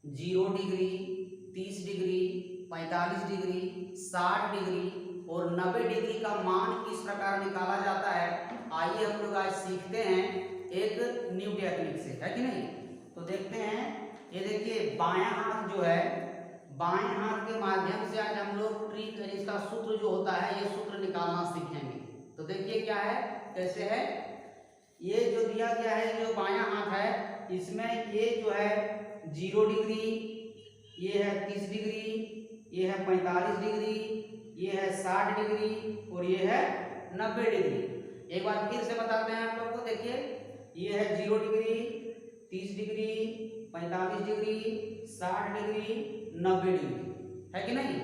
0 degree, 30 degree, 45 degree, 60 degree और 90 degree का मान किस प्रकार निकाला जाता है, आइए हम लोग आज सीखते हैं एक न्यू टेक्निक से, है कि नहीं। तो देखते हैं, ये देखिए बायां हाथ जो है, बाएं हाथ के माध्यम से आज हम लोग ट्रिक, इसका सूत्र जो होता है ये सूत्र निकालना सीखेंगे। तो देखिए क्या है, कैसे है, ये जो दिया गया है जो बायां हाथ है इसमें ये जो है 0 डिग्री, ये है 30 डिग्री, ये है 45 डिग्री, ये है 60 डिग्री और ये है 90 डिग्री। एक बार फिर से बताते हैं आप लोग को, देखिए ये है 0 degree, 30 degree, 45 degree, 60 degree, 90 degree, है कि नहीं।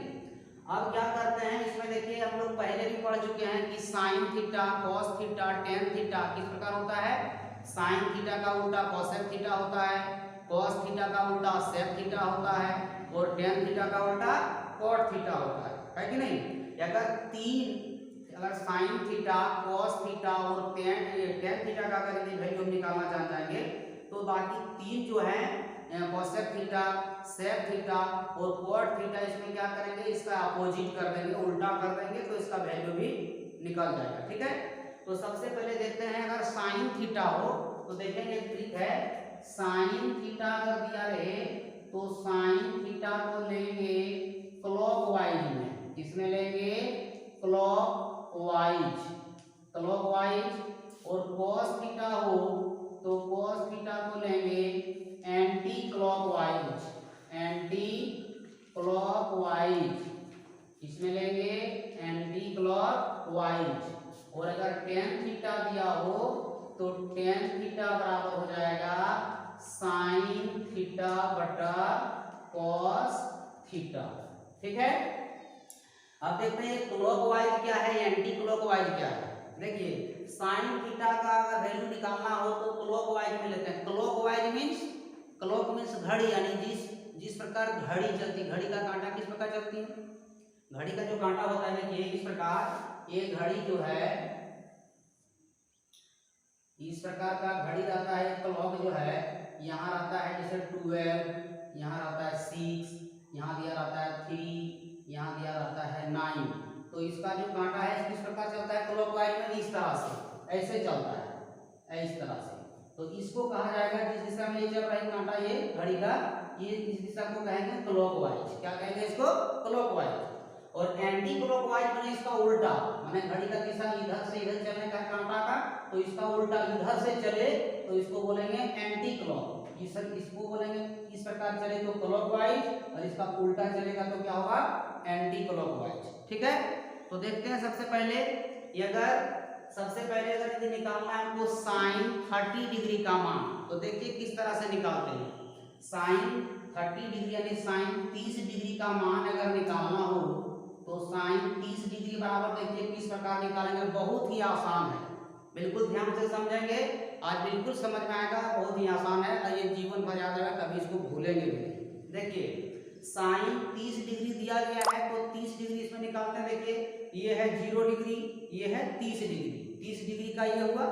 अब क्या करते हैं इसमें, देखिए हम लोग पहले भी पढ़ चुके हैं कि sine theta, cos theta, tan theta किस प्रकार होता है। साइन थीटा का उल्टा कोसेक थीटा होता है, कॉस थीटा का उल्टा सेक थीटा होता है और टेन थीटा का उल्टा कॉट थीटा होता है कि नहीं। अगर साइन थीटा, कॉस थीटा और टेन थीटा का अगर यदि वैल्यू हम निकालना जान जाएंगे तो बाकी तीन जो है कोसेक थीटा, सेक थीटा और कॉट थीटा, इसमें क्या करेंगे, इसका अपोजिट कर देंगे, उल्टा कर देंगे तो इसका वैल्यू भी निकल जाएगा, ठीक है। तो सबसे पहले देखते हैं, अगर साइन थीटा हो तो देखेंगे ट्रिक है, साइन थीटा अगर दिया रहे तो साइन थीटा को लेंगे क्लॉकवाइज में, किसमें लेंगे, क्लॉकवाइज, क्लॉकवाइज। और कॉस थीटा हो तो कॉस थीटा को लेंगे एंटी क्लॉकवाइज, एंटी क्लॉकवाइज, इसमें लेंगे एंटी क्लॉकवाइज। और अगर टेन थीटा दिया हो तो टेन थीटा बराबर हो जाएगा साइन थीटा बटा कॉस थीटा, ठीक है। अब देखते हैं क्लॉकवाइज क्या है, एंटी क्लॉकवाइज क्या है। देखिए साइन थीटा का अगर वैल्यू निकालना हो तो क्लॉकवाइज में लेते हैं। क्लॉकवाइज मींस, क्लॉक मींस घड़ी, यानी जिस प्रकार घड़ी चलती, घड़ी का कांटा किस प्रकार चलती है, घड़ी का जो कांटा होता है देखिए इस प्रकार, ये घड़ी जो है इस प्रकार का घड़ी रहता है, क्लॉक जो है यहाँ रहता है जैसे 12, यहाँ रहता है 6, यहाँ दिया रहता है 3, यहाँ दिया रहता है 9। तो इसका जो कांटा है किस प्रकार चलता है क्लॉकवाइज में, इस तरह से ऐसे चलता है, इस तरह से। तो इसको कहा जाएगा, जिस दिशा में ये चल रहा है कांटा ये घड़ी का, ये इस दिशा को कहेंगे क्लॉकवाइज, क्या कहेंगे इसको, क्लॉकवाइज। और एंटी क्लॉकवाइज माने इसका उल्टा, माने घड़ी का दिशा इधर से इधर चलने का कांटा का, तो इसका उल्टा इधर से चले तो इसको बोलेंगे एंटी क्लॉक, इसको बोलेंगे इस प्रकार चले तो क्लॉकवाइज, और इसका उल्टा चलेगा तो क्या होगा, एंटी क्लॉकवाइज, ठीक है। तो देखते हैं सबसे पहले अगर यदि निकालना है हमको साइन 30 डिग्री का मान, तो देखिए किस तरह से निकालते हैं। साइन 30 डिग्री यानी साइन 30 डिग्री का मान अगर निकालना हो तो साइन 30 डिग्री बराबर देखिए किस प्रकार निकालेंगे, बहुत ही आसान है, बिल्कुल ध्यान से समझेंगे, आज बिल्कुल समझ में आएगा, बहुत ही आसान है और ये जीवन भर याद रहेगा, कभी इसको भूलेंगे भी नहीं। देखिए साइन 30 डिग्री दिया गया है तो 30 डिग्री इसमें निकालते हैं। देखिए ये है 0 डिग्री, ये है 30 डिग्री, 30 डिग्री का ये हुआ,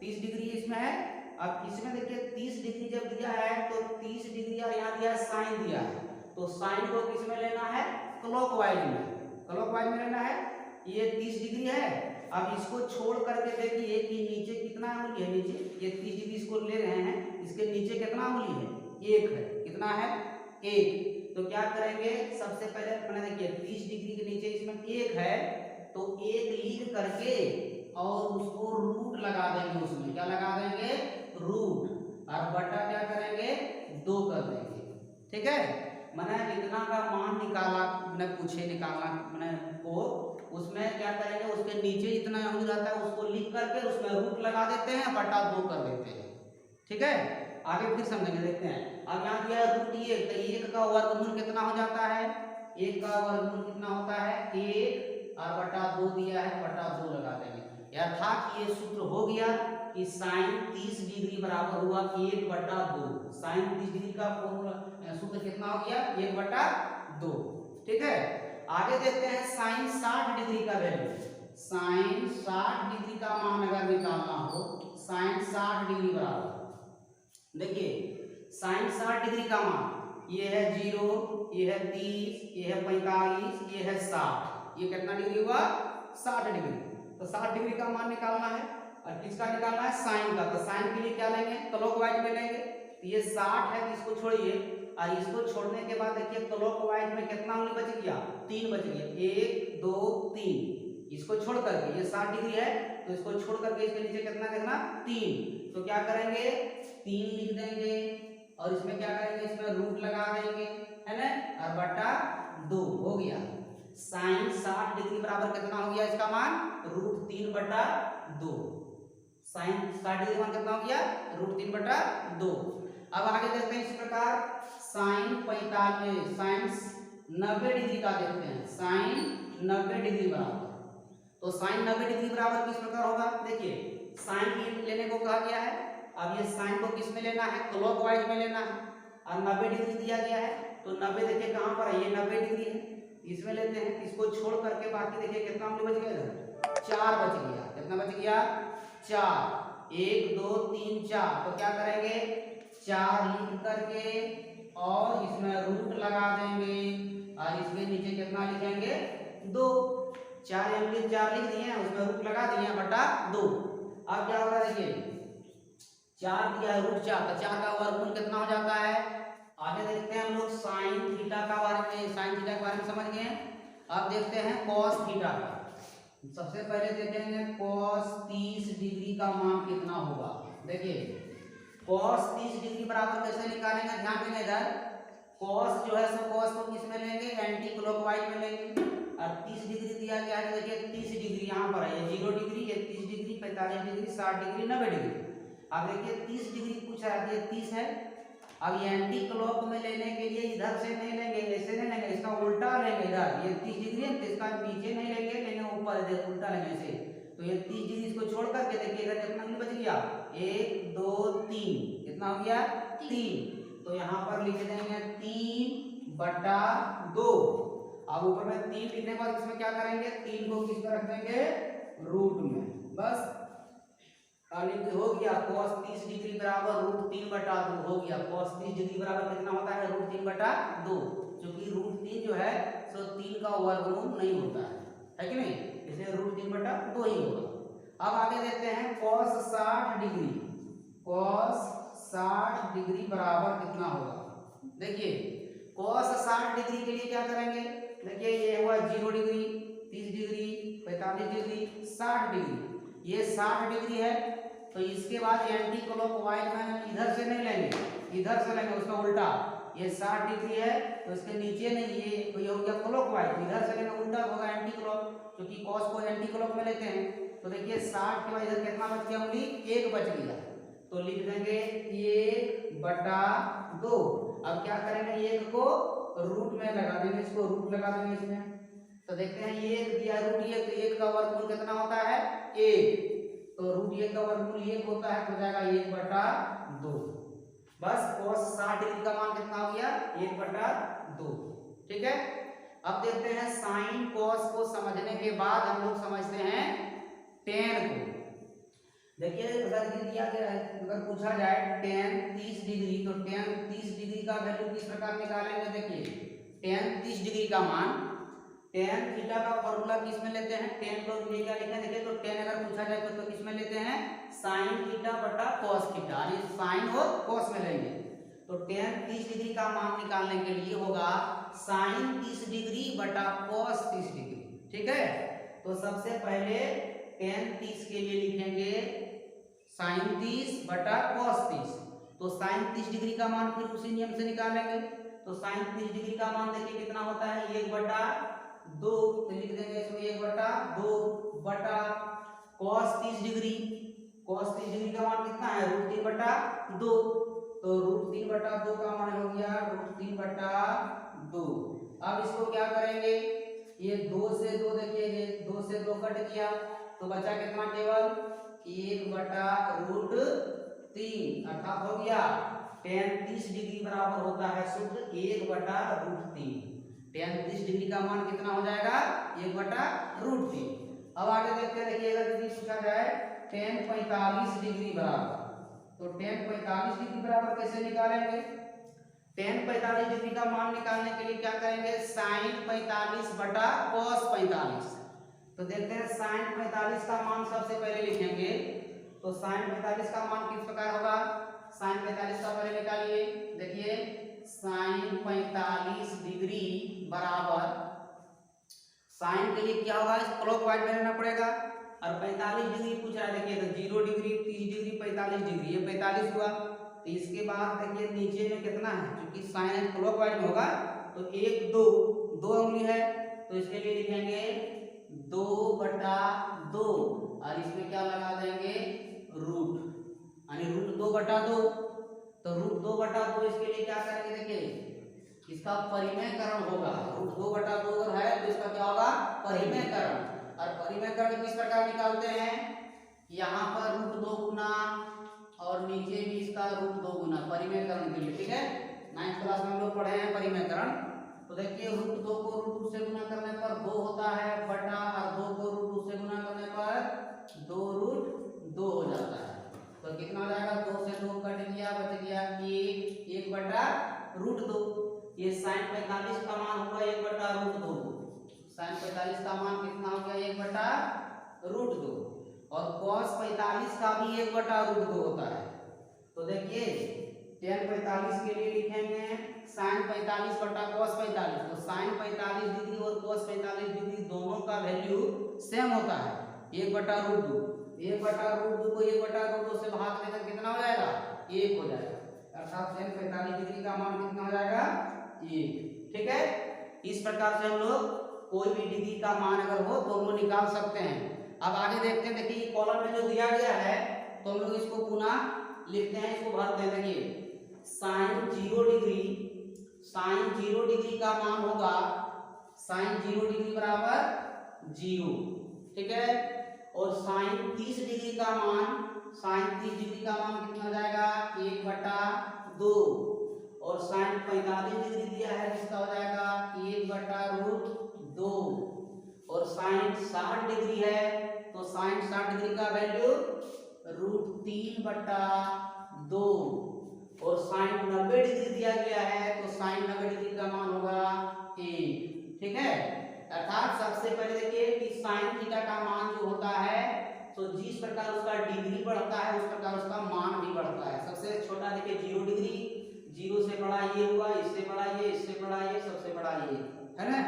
30 डिग्री इसमें है। अब इसमें देखिए 30 डिग्री जब दिया है तो 30 डिग्री और यहाँ दिया है साइन दिया है, तो साइन को किस में लेना है, क्लॉकवाइज में, क्लॉकवाइज में लेना है। ये 30 डिग्री है, अब इसको छोड़ करके देखिए कि नीचे कितना अंगुली है, नीचे ये 30 डिग्री इसको ले रहे हैं, इसके नीचे कितना अंगुली है, 1 है, कितना है, 1। तो क्या करेंगे, सबसे पहले मैंने देखिए 30 डिग्री के नीचे इसमें 1 है तो 1 लिख करके और उसको रूट लगा देंगे, उसमें क्या लगा देंगे, रूट, और बटा क्या करेंगे, 2 कर देंगे, ठीक है। मैंने इतना का मान निकाला, मैंने पूछे निकालना मैंने को, उसमें क्या करेंगे, उसके नीचे जितना अंक रहता है उसको लिख करके उसमें रूट लगा देते हैं, बटा 2 कर देते हैं, ठीक है। आगे फिर समझेंगे, देखते हैं। अब यहाँ दिया है रूट 1, तो 1 का वर्गमूल कितना हो जाता है, 1 का वर्गमूल कितना होता है, 1 और बटा 2 दिया है, बटा 2 लगा देंगे। अर्थात ये सूत्र हो गया कि साइन 30 डिग्री बराबर हुआ 1 बटा 2। साइन 30 डिग्री का सूत्र कितना हो गया, 1 बटा 2, ठीक है। आगे देखते हैं साइन 60 डिग्री का वैल्यू। साइन 60 डिग्री का मान अगर निकालना हो, साइन 60 डिग्री बराबर, देखिए साइन 60 डिग्री का मान, ये है 0, ये है 30, ये है 45, ये है 60। ये कितना डिग्री हुआ? 60 डिग्री। तो 60 डिग्री का मान निकालना है और किसका निकालना है? साइन का। तो साइन के लिए क्या लेंगे? क्लॉकवाइज में लेंगे। तो ये 60 है, इसको छोड़िए और इसको छोड़ने के बाद देखिए क्लॉकवाइज में कितना उंगली बच गया? 3 बच गया। 1 2 3। इसको छोड़ करके ये 60 डिग्री है तो इसको छोड़ करके इसके नीचे कितना देखना? 3। तो क्या करेंगे? 3 लिख देंगे और इसमें क्या करेंगे? इसमें रूट लगा देंगे, है ना, और बटा 2 हो गया। साइन 60 डिग्री बराबर कितना हो गया इसका मान? √3 बटा 2। साइन 60 डिग्री मान कितना हो गया? √3/2। अब आगे देखते हैं इस प्रकार साइन 90 डिग्री का देखते हैं। साइन 90 डिग्री बराबर, तो साइन 90 डिग्री बराबर किस प्रकार होगा? देखिए साइन लेने को कहा गया है। अब ये साइन को किस में लेना है? क्लॉकवाइज में लेना है और 90 डिग्री दिया गया है। तो 90 देखिए कहां पर है? ये 90 डिग्री है, इसमें लेते हैं। इसको छोड़ करके बाकी देखिए कितना उंगली बच गया? 4 बच गया। कितना बच गया? 4। 1 2 3 4। तो क्या करेंगे? 4 लिख करके और इसमें रूट लगा देंगे और इसके नीचे कितना लिखेंगे? 2। 4 लिख दिए, उसमें रूट लगा दिए बटा 2। अब क्या होगा? देखिए 4 दिया है √4, तो 4 का वर्गमूल कितना हो जाता है? आगे देखते हैं हम लोग साइन थीटा का बारे में। साइन थीटा के बारे में समझ गए। अब देखते हैं कॉस थीटा का। सबसे पहले देखेंगे कॉस 30 डिग्री का मान कितना होगा। देखिए कॉस 30 डिग्री बराबर कैसे निकालेंगे? ध्यान देंगे इधर। कॉस जो है सो कॉस को किस में लेंगे? एंटी क्लॉकवाइज में लेंगे और 30 डिग्री दिया गया है। देखिए 30 डिग्री यहाँ पर है, ये 0 डिग्री, ये 30 डिग्री, 45 डिग्री, 60 डिग्री, 90 डिग्री। अब देखिए 30 डिग्री पूछा है, ये 30 है। अब ये एंटी क्लॉक में लेने के लिए इधर से नहीं लेंगे, ऐसे नहीं लेंगे, इसका उल्टा लेंगे। इधर ये 30 डिग्री है तो इसका नीचे नहीं लेंगे, ऊपर उल्टा लेंगे ऐसे। तो ये 30 डिग्री इसको छोड़ करके देखिए इधर कितना बच गया? 1 2 3। कितना हो गया? 3। तो यहाँ पर लिख देंगे 3/2। अब ऊपर में 3 लिखने के बाद इसमें क्या करेंगे? 3 को किस पर रख देंगे? रूट में। बस हो गया cos 30 डिग्री बराबर √3/2 हो गया। cos 30 डिग्री बराबर कितना होता है? √3/2। क्योंकि √3 जो है सो 3 का वर्गमूल नहीं होता है कि नहीं, इसलिए √3/2 ही होगा। अब आगे देखते हैं cos 60 डिग्री। cos 60 डिग्री बराबर कितना होगा? देखिए cos 60 डिग्री के लिए क्या करेंगे? देखिए ये हुआ 0 डिग्री, 30 डिग्री, 45 डिग्री, 60 डिग्री। ये 60 डिग्री है तो इसके बाद एंटी क्लॉकवाइज में इधर से नहीं लेंगे, इधर से लेंगे, उसका उल्टा। ये 60 डिग्री है तो इसके नीचे नहीं, ये हो गया क्लॉकवाइज, इधर से लेंगे, उल्टा होगा एंटी क्लॉक, क्योंकि कॉस को एंटी क्लॉक में लेते हैं। तो देखिए 60 के बाद इधर कितना बच गया? उंगली 1 बच गया, तो लिख देंगे 1/2। अब क्या करेंगे? 1 को रूट में लगा देंगे, इसको रूट लगा देंगे इसमें। तो देखते हैं 1 दिया √1, तो 1 का वर्गमूल कितना होता है? 1। तो √1 का वर्गमूल 1 होता है, तो जाएगा 1/2। बस cos 60 डिग्री का मान कितना हो गया? 1/2। ठीक है। अब देखते हैं साइन cos को समझने के बाद हम लोग समझते हैं tan को। देखिए अगर ये दिया गया है, अगर पूछा जाए tan 30 डिग्री, तो tan 30 डिग्री का वैल्यू किस प्रकार निकालेंगे? देखिए tan 30 डिग्री का मान, tan थीटा का फॉर्मूला किस में लेते हैं? tan को क्या लिखना है? देखिए तो tan अगर पूछा जाए तो किस में लेते हैं? sin थीटा बटा cos थीटा, ये sin और cos में लेंगे। तो tan 30 डिग्री का मान निकालने के लिए होगा sin 30 डिग्री बटा cos 30 डिग्री। ठीक है। तो सबसे पहले tan 30 के लिए लिखेंगे sin 30 बटा cos 30। तो sin 30 डिग्री का मान फिर उसी नियम से निकालेंगे। तो sin 30 डिग्री का मान देखिए कितना होता है? 1/2। तो लिख देंगे इसमें 1/2 बटा cos 30 डिग्री। cos 30 डिग्री का मान कितना है? √3/2। तो √3/2 का मान हो गया √3/2। अब इसको क्या करेंगे? ये 2 से 2 देखिए, ये 2 से 2 कट गया, तो बचा कितना? केवल 1/√3, अर्थात हो गया tan 30 डिग्री बराबर होता है शुद्ध 1/√3। tan 30 डिग्री का मान कितना हो जाएगा? 1/√3। अब आगे देखते हैं, देखिए अगर यदि पूछा जाए tan 45 डिग्री बराबर, तो tan 45 डिग्री बराबर कैसे निकालेंगे? टेन 45 डिग्री का मान निकालने के लिए क्या करेंगे, साइन 45 बटा कॉस 45। तो देखते हैं साइन 45 का मान सबसे पहले लिखेंगे। तो साइन 45 का मान किस प्रकार होगा, साइन 45 का पहले निकालिए। देखिए साइन 45 डिग्री बराबर, साइन के लिए क्या होगा, इस क्लॉकवाइज में रहना पड़ेगा। और 45 डिग्री पूछ रहा है, देखिए तो 0 डिग्री 30 डिग्री 45 डिग्री, ये 45 हुआ। तो इसके बाद देखिए नीचे में कितना है, क्योंकि साइन क्लॉकवाइज में होगा तो 1 2 2 उंगली है, तो इसके लिए लिखेंगे 2/2 और इसमें क्या लगा देंगे रूट, यानी रूट 2/2। तो रूट 2/2 इसके लिए क्या करेंगे, देखिए इसका परिमेयकरण होगा। रूट 2/2 अगर है तो इसका क्या होगा, परिमेयकरण। और परिमेयकरण किस प्रकार निकालते हैं, यहाँ पर रूट 2 गुना और नीचे भी इसका रूट 2 गुना परिमेयकरण के लिए, ठीक है। 9th क्लास में हम लोग पढ़े हैं परिमेयकरण। तो देखिए रूट 2 को रूट 2 से गुना करने पर 2 होता है बटा, और 2 को रूट 2 से गुना करने पर 2 रूट 2 हो जाता है। तो कितना हो जाएगा, 2 से 2 कट गया, बच गया 1 बटा रूट 2। ये साइन 45 का मान होगा 1 बटा रूट 2। साइन 45 का मान कितना हो गया, 1 बटा रूट 2। और कॉस 45 का भी 1 बटा रूट 2 होता है। तो देखिए टेन 45 के लिए लिखेंगे साइन 45 बटा कॉस 45। तो साइन 45 डिग्री और कॉस 45 डिग्री दोनों का वैल्यू सेम होता है, 1 बटा रूट 2। 1 बटा रूट 2 को 1 बटा रूट 2 से भाग देकर कितना हो जाएगा, 1 हो जाएगा। अर्थात टेन 45 डिग्री का मान कितना हो जाएगा, 1। ठीक है, इस प्रकार से हम लोग कोई भी डिग्री का मान अगर हो तो हम लोग निकाल सकते हैं। अब आगे देखते हैं, देखिए कॉलम में जो दिया गया है तो हम लोग इसको पुनः लिखते हैं, इसको भरते हैं। देखिए साइन 0 डिग्री, साइन 0 डिग्री का मान होगा, साइन 0 डिग्री बराबर 0, ठीक है। और साइन 30 डिग्री का मान, साइन 30 डिग्री का मान कितना हो जाएगा, 1 बटा 2। और साइन 45 डिग्री दिया है जिसका हो जाएगा 1 बटा रूट 2। और साइन 60 डिग्री है तो साइन 60 डिग्री का वैल्यू रूट 3 बटा 2। और साइन 90 डिग्री दिया गया है तो साइन 90 डिग्री का मान होगा 1, ठीक है। अर्थात सबसे पहले देखिए कि साइन थीटा का मान जो होता है तो जिस प्रकार उसका डिग्री बढ़ता है उस प्रकार उसका मान भी बढ़ता है। सबसे छोटा देखिए 0 डिग्री, 0 से बड़ा ये हुआ, इससे बड़ा ये, इससे बड़ा ये, सबसे बड़ा ये, है ना।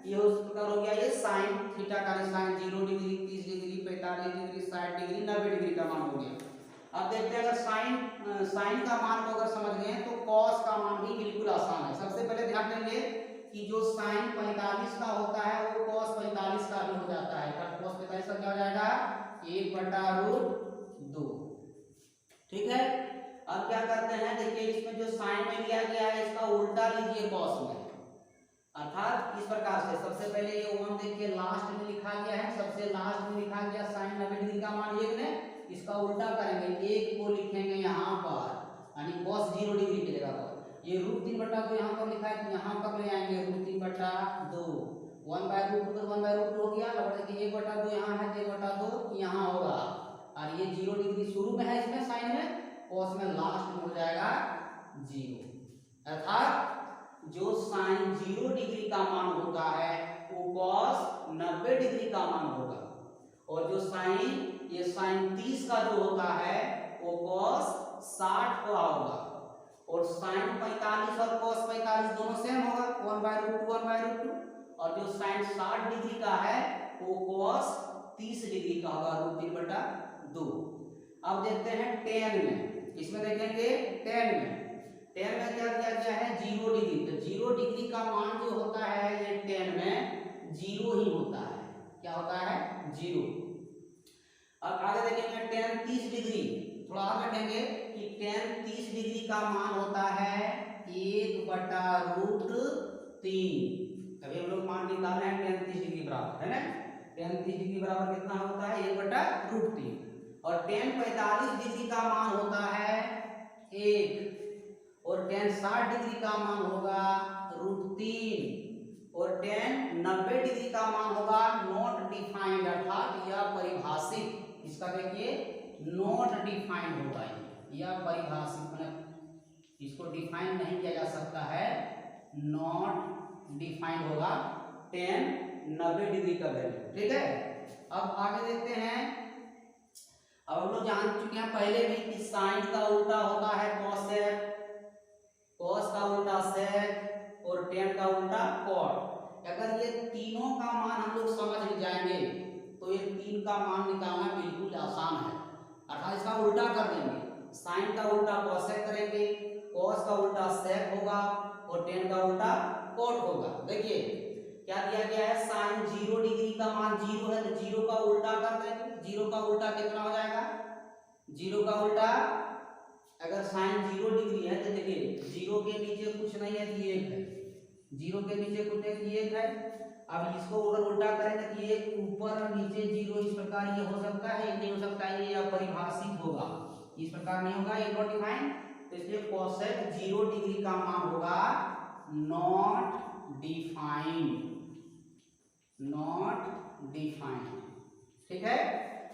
ये उस प्रकार हो गया ये साइन थीटा का, sine 0 degree 30 degree 45 degree 60 degree 90 degree का मान हो गया। अब देखते हैं अगर साइन का मान को अगर समझ गए तो कॉस का मान भी बिल्कुल आसान है। सबसे पहले ध्यान देंगे कि जो साइन 45 का होता है वो कॉस 45 का भी हो जाता है। कॉस 45 का क्या हो जाएगा, 1 बटा रूट 2, ठीक है। अब क्या करते हैं, देखिए इसमें जो साइन में लिया गया है इसका उल्टा लीजिए कॉस में। अर्थात इस प्रकार से सबसे पहले ये 1 देखिए लास्ट में लिखा गया है, सबसे लास्ट में लिखा गया साइन 90 डिग्री का मान 1 ने, इसका उल्टा करेंगे, 1 को लिखेंगे यहाँ पर, यानी cos 0 डिग्री की जगह पर। ये रूट 3 बटा 2 यहाँ पर लिखा है तो यहाँ पर ले आएंगे रूट 3 बटा 2। 1 बाय रूट 2 1 बाय रूट 2 हो गया, लगभग देखिए 1 बटा 2 यहाँ है, 1 बटा 2 यहाँ होगा। और ये 0 डिग्री शुरू में है इसमें साइन में, cos में लास्ट में हो जाएगा 0। अर्थात जो साइन 0 डिग्री का मान होता है वो cos 90 डिग्री का मान होगा। और जो साइन ये साइन 30 का जो होता है वो cos 60 का होगा। और साइन 45 और cos 45 दोनों सेम होगा, 1 बाय रूट 2 1 बाय रूट 2। और जो साइन 60 डिग्री का है वो cos 30 डिग्री का होगा, रूट 3 बटा 2। अब देखते हैं tan में, इसमें देखेंगे tan में क्या दिया गया है, 0 डिग्री। तो 0 डिग्री का मान जो होता है ये tan में 0 ही होता है, क्या होता है 0। अब आगे देखेंगे tan 30 डिग्री, थोड़ा और रखेंगे कि tan 30 डिग्री का मान होता है 1 बटा रूट 3। अभी हम लोग मान निकाल रहे हैं tan 30 डिग्री बराबर, है ना। tan 30 डिग्री बराबर कितना होता है, 1 बटा रूट 3। और tan 45 डिग्री का मान होता है 1। और tan 60 डिग्री का मान होगा रूट 3। और tan 90 डिग्री का मान होगा नॉट डिफाइंड, अर्थात यह परिभाषित। इसका देखिए नॉट डिफाइंड होगा, यह परिभाषित, इसको डिफाइन नहीं किया जा सकता है, नॉट डिफाइंड होगा tan 90 डिग्री का वैल्यू। ठीक है, अब आगे देखते हैं। अब हम लोग जान चुके हैं पहले भी कि साइन का उल्टा होता है कॉसेक, कॉस का उल्टा सेक और tan का उल्टा कॉट। अगर ये तीनों का मान हम लोग समझ जाएंगे तो ये तीन का मान निकालना बिल्कुल आसान है। अर्थात इसका उल्टा कर देंगे, साइन का उल्टा कॉसेक करेंगे, कॉस का उल्टा सेक होगा और tan का उल्टा कॉट होगा। देखिए क्या दिया गया है, साइन 0 डिग्री का मान 0 है तो 0 का उल्टा कर देंगे। 0 का उल्टा कितना हो जाएगा, 0 का उल्टा अगर साइन 0 डिग्री है तो देखिए 0 के नीचे कुछ नहीं है तो ये 1 है, 0 के नीचे कुछ नहीं ये 1 है। अब इसको अगर उल्टा करेंगे तो ये ऊपर और नीचे 0 इस प्रकार ये हो सकता है, ये नहीं हो सकता है, ये अपरिभाषित होगा, इस प्रकार नहीं होगा, ये नॉट डिफाइंड। तो इसलिए कोसेक 0 डिग्री का मान होगा नॉट डिफाइंड, नॉट डिफाइंड। ठीक है,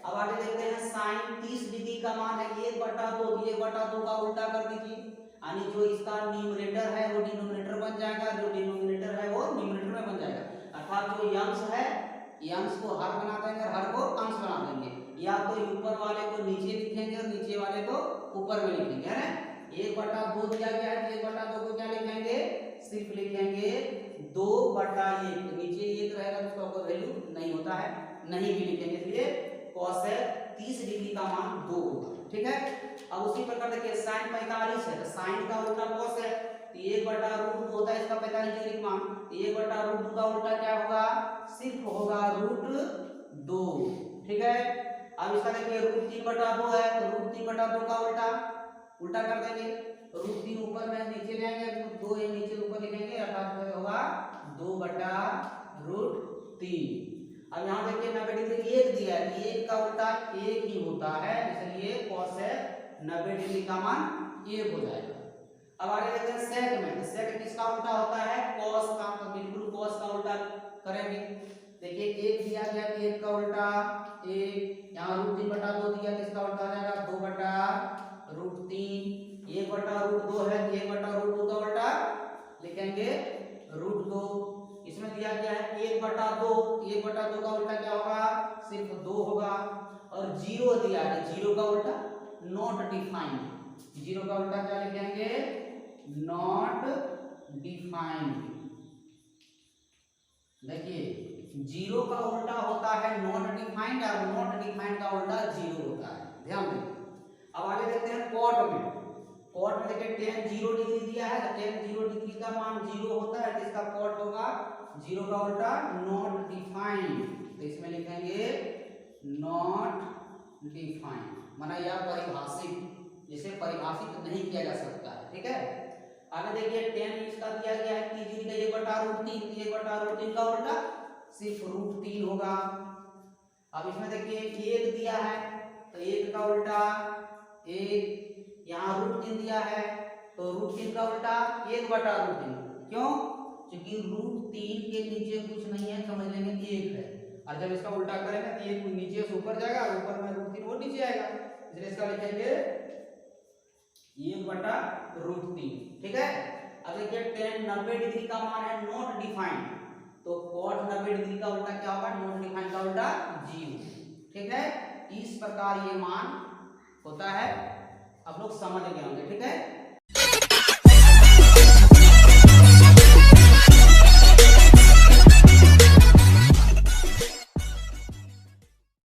अब आगे देखते हैं साइन 30 डिग्री का मान है 1/2, 1/2 का उल्टा कर दीजिए, यानी जो इसका न्यूमरेटर है वो डिनोमिनेटर बन जाएगा, जो डिनोमिनेटर है वो न्यूमरेटर में बन जाएगा। अर्थात जो अंश है अंश को हर बना देंगे और हर को अंश बना देंगे, या तो ऊपर वाले को नीचे लिखेंगे और नीचे वाले को ऊपर में लिखेंगे, है ना। 1/2 दिया गया है तो 1/2 को क्या लिखेंगे, सिर्फ लिखेंगे 2/1, नीचे 1 रहेगा तो उसका कोई वैल्यू नहीं होता है, नहीं भी लिखेंगे, इसलिए कोसेक 30 डिग्री का मान 2 होगा। ठीक है, अब उसी प्रकार देखिए साइन 45 है तो साइन का उल्टा कॉस है तो 1/√2 होता है इसका 45 डिग्री का मान, तो 1/√2 का उल्टा क्या होगा, सिर्फ होगा √2। ठीक है, अब इसका देखिए √3/2 है तो √3/2 का उल्टा उल्टा कर देंगे, √3 ऊपर में नीचे ले आएंगे, 2 ये नीचे ऊपर लिखेंगे, अर्थात होगा 2/√3। अब यहाँ देखिए 90 डिग्री 1 दिया है, 1 का उल्टा 1 ही होता है, इसलिए कोसेक 90 डिग्री का मान 1 हो जाएगा। अब आगे देखते हैं सेक में, सेक किसका उल्टा होता है, कॉस का, तो बिल्कुल कॉस का उल्टा करेंगे। देखिए 1 दिया गया, 1 का उल्टा 1, यहाँ √3/2 दिया तो इसका उल्टा आ जाएगा 2/√3, 1/√2 है 1/√2 का उल्टा लिखेंगे √2। इसमें दिया गया है 1/2, 1/2 का उल्टा क्या होगा, सिर्फ 2 होगा, और 0 दिया है, 0 का उल्टा नॉट डिफाइंड, 0 का उल्टा क्या लिखेंगे, नॉट डिफाइंड। देखिए 0 का उल्टा होता है नॉट डिफाइंड और नॉट डिफाइंड का उल्टा 0 होता है, ध्यान दें। अब आगे देखते हैं कॉट में, कॉट में देखिए tan 0 डिग्री दिया है तो tan 0 डिग्री का मान 0 होता है तो इसका कॉट होगा 0 का उल्टा नॉट डिफाइंड, तो इसमें लिखेंगे नॉट डिफाइंड, माना यह परिभाषित, जिसे परिभाषित नहीं किया जा सकता है। ठीक है, आगे देखिए tan इसका दिया गया है 30 डिग्री का 1/√3, 1/√3 का उल्टा सिर्फ √3 होगा। अब इसमें देखिए 1 दिया है तो 1 का उल्टा 1, यहाँ √3 दिया है तो √3 का उल्टा 1/√3, क्यों, क्योंकि √3 के नीचे कुछ नहीं है, समझ लेंगे 1 है, और जब इसका उल्टा करेंगे तो 1 नीचे से ऊपर जाएगा और ऊपर में √3 वो नीचे आएगा, इसलिए इसका लिखेंगे 1/√3। ठीक है, अब देखिए tan 90 डिग्री का मान है नॉट डिफाइंड, तो cot 90 डिग्री का उल्टा क्या होगा, नॉट डिफाइंड का उल्टा 0। ठीक है, इस प्रकार ये मान होता है, आप लोग समझ गए होंगे। ठीक है,